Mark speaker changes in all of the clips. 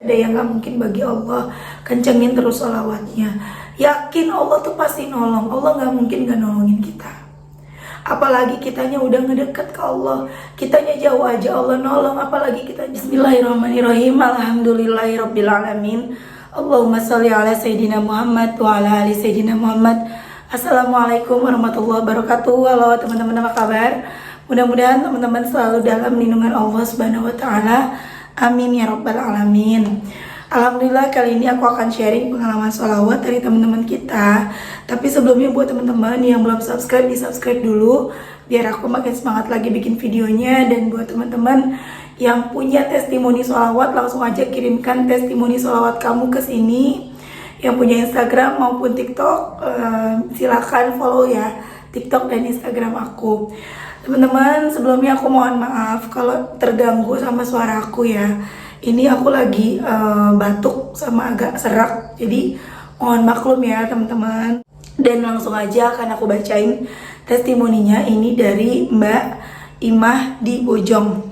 Speaker 1: ada yang gak mungkin bagi Allah. Kencengin terus sholawatnya. Yakin Allah tuh pasti nolong. Allah gak mungkin gak nolongin kita. Apalagi kitanya udah ngedeket ke Allah, kitanya jauh aja Allah nolong, apalagi kita. Bismillahirrahmanirrahim. Alhamdulillahirrabbilalamin. Allahumma sholli ala Sayyidina Muhammad wa ala ali Sayyidina Muhammad. Assalamualaikum warahmatullahi wabarakatuh. Halo teman-teman, apa kabar? Mudah-mudahan teman-teman selalu dalam lindungan Allah Subhanahu wa taala. Amin ya rabbal alamin. Alhamdulillah, kali ini aku akan sharing pengalaman sholawat dari teman-teman kita. Tapi sebelumnya buat teman-teman yang belum subscribe, di subscribe dulu biar aku makin semangat lagi bikin videonya. Dan buat teman-teman yang punya testimoni sholawat, langsung aja kirimkan testimoni sholawat kamu ke sini. Yang punya Instagram maupun TikTok, silahkan follow ya TikTok dan Instagram aku. Teman-teman, sebelumnya aku mohon maaf kalau terganggu sama suara aku ya. Ini aku lagi batuk sama agak serak, jadi mohon maklum ya teman-teman. Dan langsung aja akan aku bacain testimoninya. Ini dari Mbak Imah di Bojong.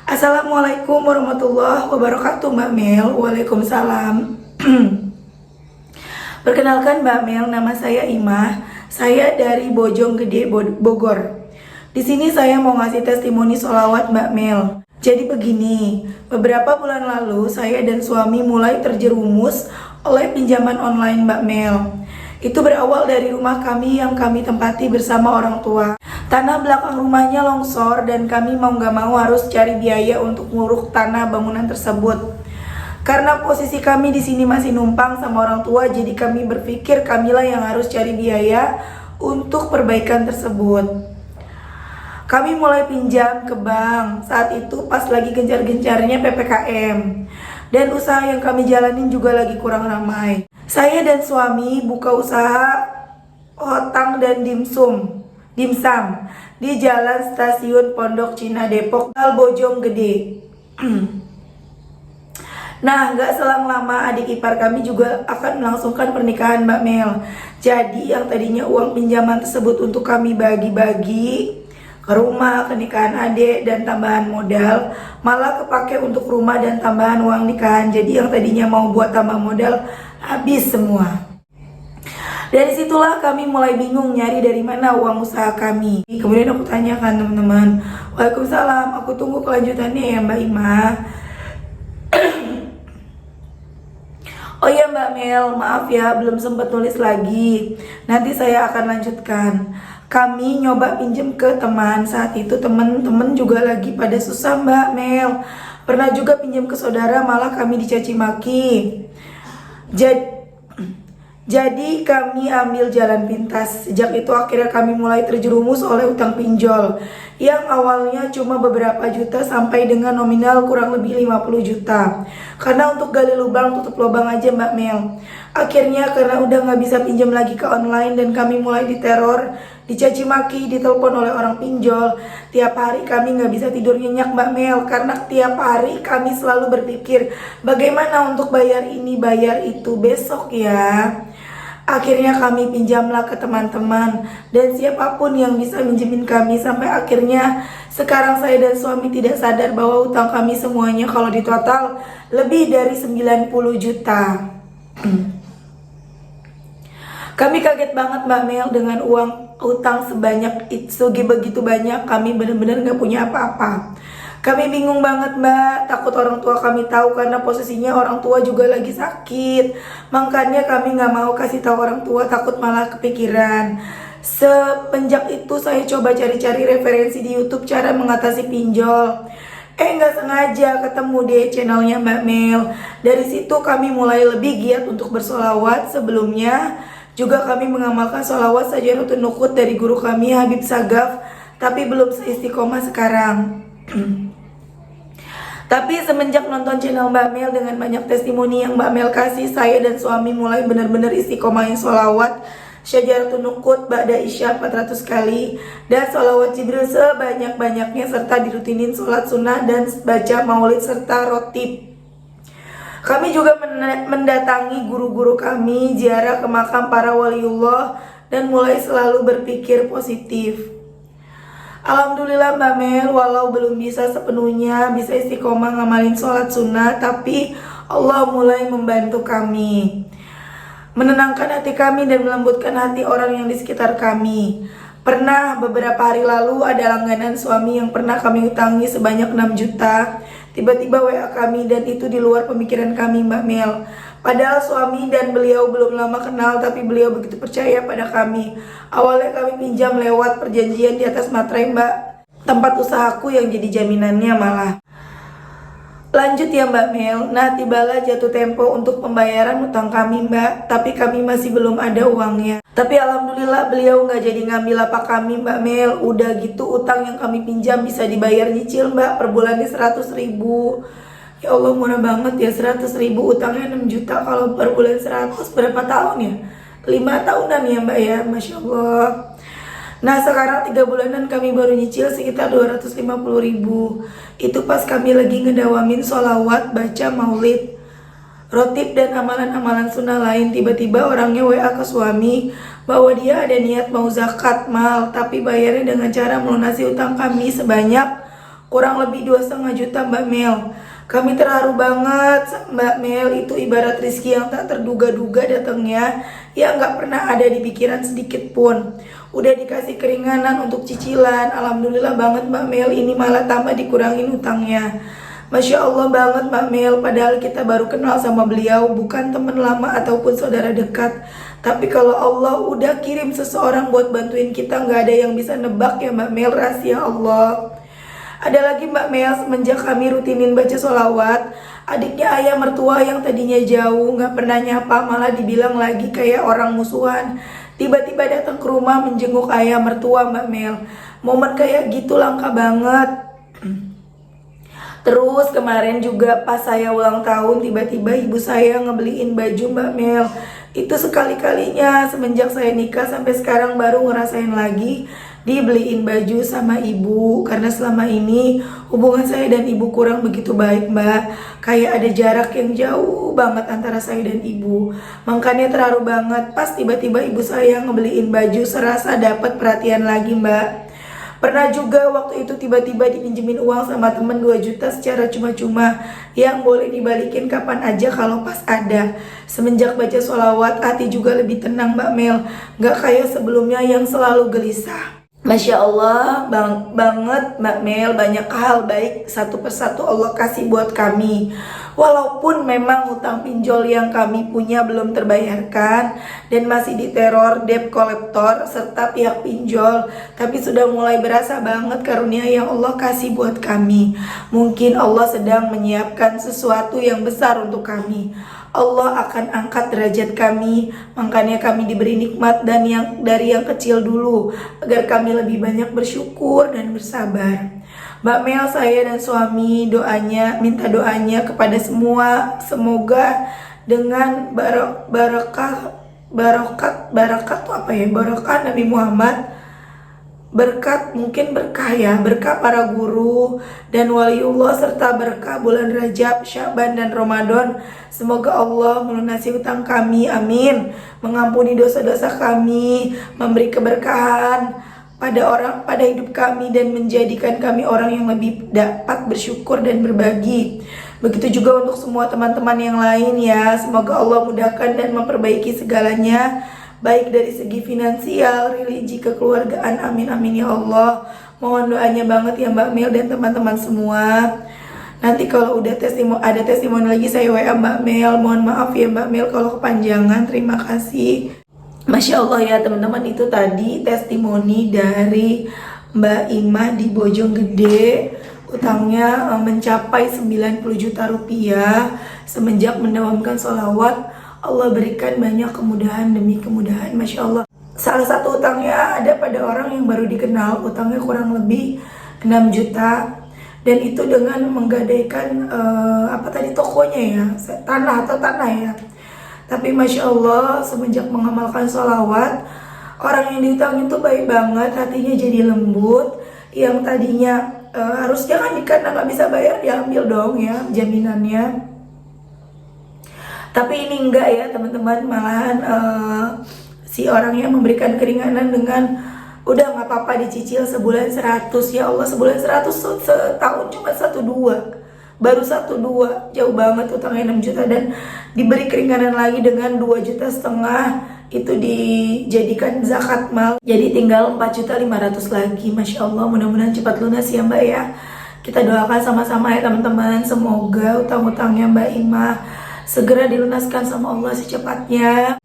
Speaker 1: Assalamualaikum warahmatullahi wabarakatuh Mbak Mel. Waalaikumsalam. Perkenalkan Mbak Mel, nama saya Imah. Saya dari Bojong Gede, Bogor. Di sini saya mau ngasih testimoni sholawat Mbak Mel. Jadi begini, beberapa bulan lalu saya dan suami mulai terjerumus oleh pinjaman online Mbak Mel. Itu berawal dari rumah kami yang kami tempati bersama orang tua. Tanah belakang rumahnya longsor dan kami mau gak mau harus cari biaya untuk nguruk tanah bangunan tersebut. Karena posisi kami di sini masih numpang sama orang tua, jadi kami berpikir kamilah yang harus cari biaya untuk perbaikan tersebut. Kami mulai pinjam ke bank, saat itu pas lagi gencar-gencarnya PPKM. Dan usaha yang kami jalanin juga lagi kurang ramai. Saya dan suami buka usaha hotang dan dimsum di Jalan Stasiun Pondok Cina Depok, Bojong Gede. Nah, gak selang lama adik ipar kami juga akan melangsungkan pernikahan Mbak Mel. Jadi yang tadinya uang pinjaman tersebut untuk kami bagi-bagi ke rumah, kenikahan adik dan tambahan modal, malah kepake untuk rumah dan tambahan uang nikahan. Jadi yang tadinya mau buat tambah modal habis semua. Dari situlah kami mulai bingung nyari dari mana uang usaha kami. Kemudian aku tanyakan teman-teman. Waalaikumsalam, aku tunggu kelanjutannya ya Mbak Imah. Oh iya Mbak Mel, maaf ya belum sempat tulis lagi. Nanti saya akan lanjutkan. Kami nyoba pinjem ke teman, saat itu teman-teman juga lagi pada susah Mbak Mel. Pernah juga pinjem ke saudara, malah kami dicaci maki. Jadi kami ambil jalan pintas. Sejak itu akhirnya kami mulai terjerumus oleh utang pinjol yang awalnya cuma beberapa juta sampai dengan nominal kurang lebih 50 juta. Karena untuk gali lubang tutup lubang aja Mbak Mel. Akhirnya karena udah gak bisa pinjam lagi ke online dan kami mulai diteror, dicaci maki, ditelepon oleh orang pinjol. Tiap hari kami gak bisa tidur nyenyak Mbak Mel, karena tiap hari kami selalu berpikir bagaimana untuk bayar ini, bayar itu besok ya. Akhirnya kami pinjamlah ke teman-teman dan siapapun yang bisa minjemin kami. Sampai akhirnya sekarang saya dan suami tidak sadar bahwa utang kami semuanya kalau ditotal lebih dari 90 juta. Kami kaget banget Mbak Mel dengan uang utang sebanyak itu, begitu banyak. Kami benar-benar gak punya apa-apa. Kami bingung banget Mbak, takut orang tua kami tahu karena posisinya orang tua juga lagi sakit. Makanya kami gak mau kasih tahu orang tua, takut malah kepikiran. Semenjak itu saya coba cari-cari referensi di YouTube cara mengatasi pinjol. Gak sengaja ketemu deh channelnya Mbak Mel. Dari situ kami mulai lebih giat untuk bersolawat. Sebelumnya juga kami mengamalkan solawat Sajadatun Nuqut dari guru kami Habib Sagaf, tapi belum seistiqomah sekarang. Tapi semenjak nonton channel Mbak Mel dengan banyak testimoni yang Mbak Mel kasih, saya dan suami mulai benar-benar istiqomahin sholawat Sajadatun Nuqut Ba'da Isya 400 kali dan sholawat Jibril sebanyak-banyaknya, serta dirutinin sholat sunnah dan baca maulid serta rotib. Kami juga mendatangi guru-guru kami, ziarah ke makam para waliullah dan mulai selalu berpikir positif. Alhamdulillah Mbak Mel, walau belum bisa sepenuhnya bisa istiqomah ngamalin sholat sunnah, tapi Allah mulai membantu kami, menenangkan hati kami dan melembutkan hati orang yang di sekitar kami. Pernah beberapa hari lalu ada langganan suami yang pernah kami utangi sebanyak 6 juta. Tiba-tiba WA kami dan itu di luar pemikiran kami, Mbak Mel. Padahal suami dan beliau belum lama kenal, tapi beliau begitu percaya pada kami. Awalnya kami pinjam lewat perjanjian di atas materai, Mbak. Tempat usahaku yang jadi jaminannya malah. Lanjut ya Mbak Mel. Nah, tibalah jatuh tempo untuk pembayaran utang kami, Mbak. Tapi kami masih belum ada uangnya. Tapi alhamdulillah beliau nggak jadi ngambil apa kami, Mbak Mel. Udah gitu utang yang kami pinjam bisa dibayar nyicil, Mbak. Per bulannya 100 ribu. Ya Allah, murah banget ya, 100 ribu. Utangnya 6 juta. Kalau per bulan 100 berapa tahun ya? 5 tahunan ya Mbak ya. Masya Allah. Nah, sekarang 3 bulanan kami baru nyicil sekitar 250 ribu. Itu pas kami lagi ngedawamin sholawat, baca maulid, rotib dan amalan-amalan sunnah lain. Tiba-tiba orangnya WA ke suami bahwa dia ada niat mau zakat mal, tapi bayarnya dengan cara melunasi utang kami sebanyak kurang lebih 2,5 juta, Mbak Mel. Kami terharu banget, Mbak Mel. Itu ibarat rezeki yang tak terduga-duga datangnya, yang gak pernah ada di pikiran sedikit pun. Udah dikasih keringanan untuk cicilan. Alhamdulillah banget Mbak Mel, ini malah tambah dikurangin utangnya. Masya Allah banget Mbak Mel. Padahal kita baru kenal sama beliau, bukan teman lama ataupun saudara dekat. Tapi kalau Allah udah kirim seseorang buat bantuin kita, gak ada yang bisa nebak ya Mbak Mel, rahasia Allah. Ada lagi Mbak Mel, semenjak kami rutinin baca sholawat, adiknya ayah mertua yang tadinya jauh gak pernah nyapa, malah dibilang lagi kayak orang musuhan, tiba-tiba datang ke rumah menjenguk ayah mertua, Mbak Mel. Momen kayak gitu langka banget. Terus kemarin juga pas saya ulang tahun, tiba-tiba ibu saya ngebeliin baju, Mbak Mel. Itu sekali-kalinya semenjak saya nikah sampai sekarang baru ngerasain lagi dibeliin baju sama ibu. Karena selama ini hubungan saya dan ibu kurang begitu baik, Mbak. Kayak ada jarak yang jauh banget antara saya dan ibu. Makanya terharu banget pas tiba-tiba ibu saya ngebeliin baju, serasa dapat perhatian lagi, Mbak. Pernah juga waktu itu tiba-tiba dipinjemin uang sama temen 2 juta secara cuma-cuma, yang boleh dibalikin kapan aja kalau pas ada. Semenjak baca sholawat, hati juga lebih tenang, Mbak Mel. Gak kayak sebelumnya yang selalu gelisah. Masya Allah banget Mbak Mel, banyak hal baik satu persatu Allah kasih buat kami. Walaupun memang hutang pinjol yang kami punya belum terbayarkan dan masih diteror debt collector serta pihak pinjol, tapi sudah mulai berasa banget karunia yang Allah kasih buat kami. Mungkin Allah sedang menyiapkan sesuatu yang besar untuk kami. Allah akan angkat derajat kami, makanya kami diberi nikmat dan dari yang kecil dulu, agar kami lebih banyak bersyukur dan bersabar. Mbak Mel, saya dan suami minta doanya kepada semua, semoga dengan barakat tuh apa ya? Barakat Nabi Muhammad, berkat mungkin berkah ya, berkah para guru dan waliullah serta berkah bulan Rajab, Syaban dan Ramadan. Semoga Allah melunasi utang kami, amin. Mengampuni dosa-dosa kami, memberi keberkahan pada hidup kami dan menjadikan kami orang yang lebih dapat bersyukur dan berbagi. Begitu juga untuk semua teman-teman yang lain ya. Semoga Allah mudahkan dan memperbaiki segalanya, baik dari segi finansial, religi, kekeluargaan, amin amin ya Allah. Mohon doanya banget ya Mbak Mel dan teman-teman semua. Nanti kalau udah ada testimoni lagi saya WA Mbak Mel. Mohon maaf ya Mbak Mel kalau kepanjangan. Terima kasih. Masya Allah ya teman-teman, itu tadi testimoni dari Mbak Imah di Bojonggede. Utangnya mencapai 90 juta rupiah. Semenjak mendawamkan sholawat, Allah berikan banyak kemudahan demi kemudahan, Masya Allah. Salah satu utangnya ada pada orang yang baru dikenal, utangnya kurang lebih 6 juta. Dan itu dengan menggadaikan tokonya ya, tanah ya. Tapi Masya Allah, semenjak mengamalkan sholawat, orang yang diutang itu baik banget, hatinya jadi lembut. Yang tadinya harusnya kan karena nggak bisa bayar diambil dong ya jaminannya. Tapi ini enggak ya teman-teman, malahan si orangnya memberikan keringanan dengan udah nggak apa-apa dicicil sebulan 100. Ya Allah, sebulan 100, setahun cuma 1-2. baru 1-2, jauh banget utangnya 6 juta, dan diberi keringanan lagi dengan 2,5 juta itu dijadikan zakat mal, jadi tinggal 4.500.000 lagi. Masya Allah, mudah-mudahan cepat lunas ya Mbak ya. Kita doakan sama-sama ya teman-teman, semoga utang-utangnya Mbak Imah segera dilunaskan sama Allah secepatnya.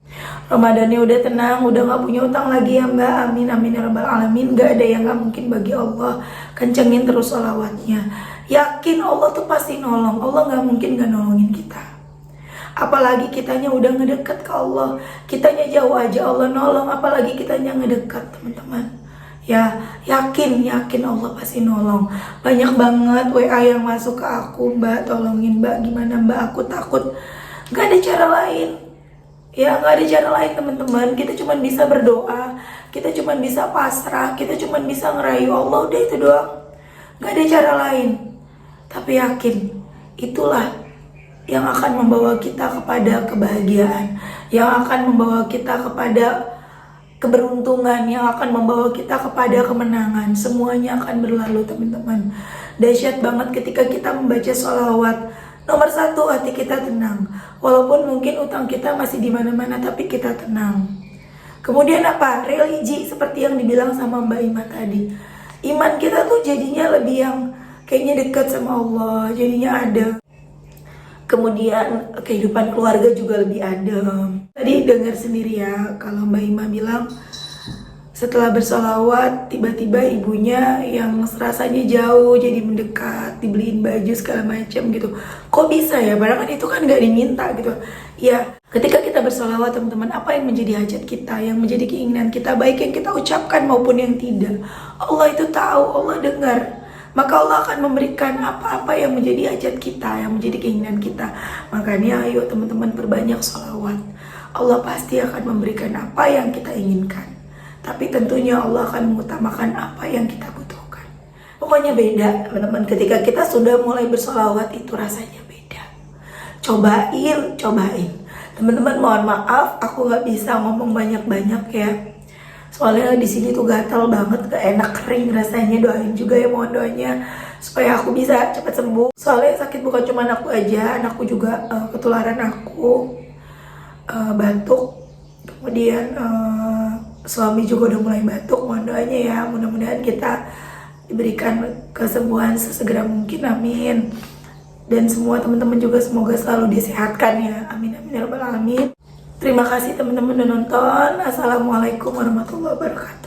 Speaker 1: Ramadannya udah tenang, udah gak punya utang lagi ya Mbak. Amin amin ya rabbal alamin. Gak ada yang gak mungkin bagi Allah. Kencengin terus sholawatnya. Yakin Allah tuh pasti nolong. Allah gak mungkin gak nolongin kita. Apalagi kitanya udah ngedeket ke Allah, kitanya jauh aja Allah nolong, apalagi kitanya ngedekat teman-teman. Ya yakin Allah pasti nolong. Banyak banget WA yang masuk ke aku, Mbak tolongin Mbak, gimana Mbak, aku takut. Gak ada cara lain. Ya gak ada cara lain teman-teman. Kita cuma bisa berdoa, kita cuma bisa pasrah, kita cuma bisa ngerayu Allah, udah itu doang. Gak ada cara lain. Tapi yakin itulah yang akan membawa kita kepada kebahagiaan, yang akan membawa kita kepada keberuntungan, yang akan membawa kita kepada kemenangan. Semuanya akan berlalu teman-teman. Dahsyat banget ketika kita membaca sholawat. Nomor 1, hati kita tenang. Walaupun mungkin utang kita masih di mana-mana, tapi kita tenang. Kemudian apa? Religi, seperti yang dibilang sama Mbak Ima tadi. Iman kita tuh jadinya lebih yang kayaknya dekat sama Allah, jadinya ada. Kemudian kehidupan keluarga juga lebih adem. Tadi dengar sendiri ya, kalau Mbak Ima bilang setelah bersolawat tiba-tiba ibunya yang rasanya jauh jadi mendekat, dibeliin baju segala macam gitu. Kok bisa ya? Padahal kan itu kan gak diminta gitu. Ya, ketika kita bersolawat teman-teman, apa yang menjadi hajat kita, yang menjadi keinginan kita, baik yang kita ucapkan maupun yang tidak, Allah itu tahu, Allah dengar. Maka Allah akan memberikan apa-apa yang menjadi hajat kita, yang menjadi keinginan kita. Makanya ayo teman-teman perbanyak sholawat. Allah pasti akan memberikan apa yang kita inginkan. Tapi tentunya Allah akan mengutamakan apa yang kita butuhkan. Pokoknya beda teman-teman, ketika kita sudah mulai bersolawat itu rasanya beda. Cobain. Teman-teman mohon maaf, aku gak bisa ngomong banyak-banyak ya. Soalnya di sini tuh gatal banget, gak enak, kering rasanya. Doain juga ya, mohon doanya supaya aku bisa cepat sembuh. Soalnya sakit bukan cuma aku aja, anakku juga ketularan aku, batuk. Kemudian suami juga udah mulai batuk. Mohon doanya ya, mudah-mudahan kita diberikan kesembuhan sesegera mungkin, amin. Dan semua teman-teman juga semoga selalu disehatkan ya, amin amin ya rabbal alamin. Terima kasih teman-teman udah nonton. Assalamualaikum warahmatullahi wabarakatuh.